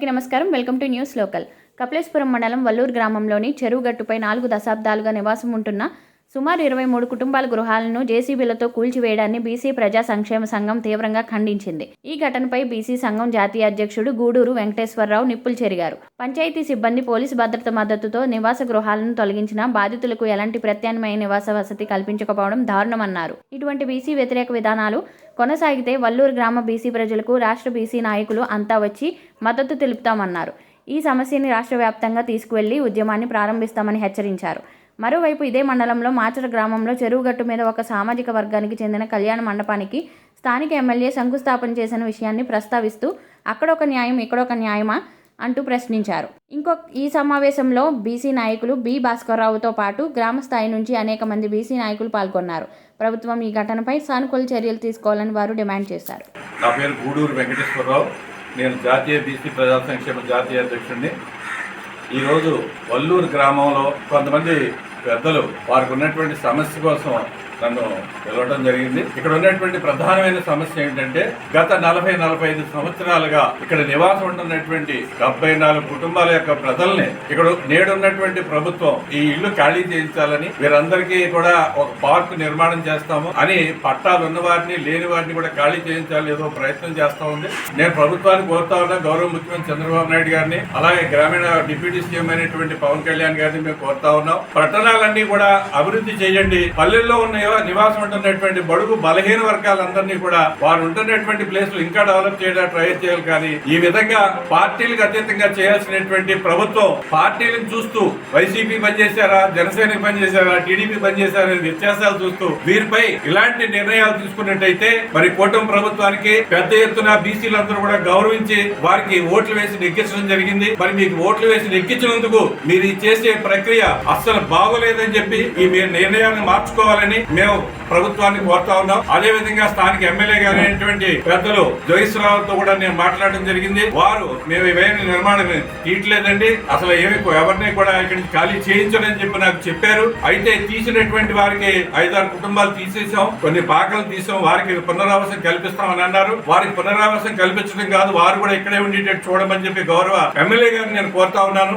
అందరికీ నమస్కారం. Welcome to news local. Kapileswaram మండలం వల్లూరు గ్రామంలోని చెరువు గట్టుపై 4 దశాబ్దాలుగా నివాసం ఉంటున్న సుమారు 23 కుటుంబాల గృహాలను జేసీబీలతో కూల్చివేయడాన్ని బీసీ ప్రజా సంక్షేమ సంఘం తీవ్రంగా ఖండించింది. ఈ ఘటనపై బీసీ సంఘం జాతీయ అధ్యక్షుడు గూడూరు వెంకటేశ్వరరావు నిప్పులు చెరిగారు. పంచాయతీ సిబ్బంది పోలీసు భద్రత మద్దతుతో నివాస గృహాలను తొలగించినా బాధితులకు ఎలాంటి ప్రత్యామ్నాయ నివాస వసతి కల్పించకపోవడం దారుణమన్నారు. ఇటువంటి బీసీ వ్యతిరేక విధానాలు కొనసాగితే వల్లూరు గ్రామ బీసీ ప్రజలకు రాష్ట్ర బీసీ నాయకులు అంతా వచ్చి మద్దతు తెలుపుతామన్నారు. ఈ సమస్యని రాష్ట్ర వ్యాప్తంగా తీసుకువెళ్లి ఉద్యమాన్ని ప్రారంభిస్తామని హెచ్చరించారు. మరోవైపు ఇదే మండలంలో మాచర గ్రామంలో చెరువుగట్టు మీద ఒక సామాజిక వర్గానికి చెందిన కళ్యాణ మండపానికి స్థానిక ఎమ్మెల్యే శంకుస్థాపన చేసిన విషయాన్ని ప్రస్తావిస్తూ అక్కడొక న్యాయం ఇక్కడొక న్యాయమా అంటూ ప్రశ్నించారు. ఈ సమావేశంలో బీసీ నాయకులు బి భాస్కర్రావుతో పాటు గ్రామ స్థాయి నుంచి అనేక మంది బీసీ నాయకులు పాల్గొన్నారు. ప్రభుత్వం ఈ ఘటనపై సానుకూల చర్యలు తీసుకోవాలని వారు డిమాండ్ చేశారు. నా పేరు గూడూరు వెంకటేశ్వరరావు. నేను జాతీయ బీసీ ప్రజా సంక్షేమ జాతీయ అధ్యక్షుడిని. ఈరోజు వల్లూరు గ్రామంలో కొంతమంది పెద్దలు వారికి ఉన్నటువంటి సమస్య కోసం నన్ను పిలవడం జరిగింది. ఇక్కడ ఉన్నటువంటి ప్రధానమైన సమస్య ఏంటంటే గత 40-45 సంవత్సరాలుగా ఇక్కడ నివాసం ఉంటున్నటువంటి 74 కుటుంబాల యొక్క ప్రజల్ని ఇక్కడ నేడున్నటువంటి ప్రభుత్వం ఈ ఇల్లు ఖాళీ చేయించాలని, వీరందరికీ కూడా ఒక పార్క్ నిర్మాణం చేస్తాము అని పట్టాలు ఉన్న వారిని లేని వారిని కూడా ఖాళీ చేయించాలని ఏదో ప్రయత్నం చేస్తా ఉంది. నేను ప్రభుత్వాన్ని కోరుతా ఉన్నా, గౌరవ ముఖ్యమంత్రి చంద్రబాబు నాయుడు గారిని, అలాగే గ్రామీణ డిప్యూటీ సీఎం అయినటువంటి పవన్ కళ్యాణ్ గారిని మేము కోరుతా ఉన్నాం. పట్టణాలన్నీ కూడా అభివృద్ధి చేయండి. పల్లెల్లో ఉన్న నివాసం ఉంటున్నటువంటి బడుగు బలహీన వర్గాలందరినీ కూడా వారు ఉంటున్నటువంటి ప్లేసులు ఇంకా డెవలప్ చేయడానికి ట్రై చేయాలి. కానీ ఈ విధంగా పార్టీలకు అతీతంగా చేయాల్సినటువంటి ప్రభుత్వం పార్టీలను చూస్తూ వైసీపీ పనిచేశారా, జనసేన పనిచేశారా, టీడీపీ పనిచేశారా వ్యత్యాసాలు చూస్తూ వీరిపై ఇలాంటి నిర్ణయాలు తీసుకున్నట్టయితే మరి కూటమి ప్రభుత్వానికి పెద్ద ఎత్తున బీసీలందరూ కూడా గౌరవించి వారికి ఓట్లు వేసి నెగ్గించడం జరిగింది. మరి మీకు ఓట్లు వేసి నెగ్గించినందుకు మీరు చేసే ప్రక్రియ అస్సలు బాగోలేదని చెప్పి ఈ నిర్ణయాన్ని మార్చుకోవాలని మేము ప్రభుత్వాన్ని కోరుతా ఉన్నాం. అదే విధంగా స్థానిక ఎమ్మెల్యే గారైనటువంటి పెద్దలు జోయిశ్వరరావుతో కూడా నేను మాట్లాడడం జరిగింది. వారు మేము ఇవేమి నిర్మాణం తీయట్లేదండి, అసలు ఏమి ఎవరిని కూడా ఇక్కడి నుంచి ఖాళీ చేయించడని చెప్పి నాకు చెప్పారు. అయితే తీసినటువంటి వారికి 5-6 కుటుంబాలు తీసేసాం, కొన్ని పాకలు తీసాం, వారికి పునరావాసం కల్పిస్తామని అన్నారు. వారికి పునరావాసం కల్పించడం కాదు, వారు కూడా ఇక్కడే ఉండేటట్టు చూడమని చెప్పి గౌరవ ఎమ్మెల్యే గారిని నేను కోరుతా ఉన్నాను.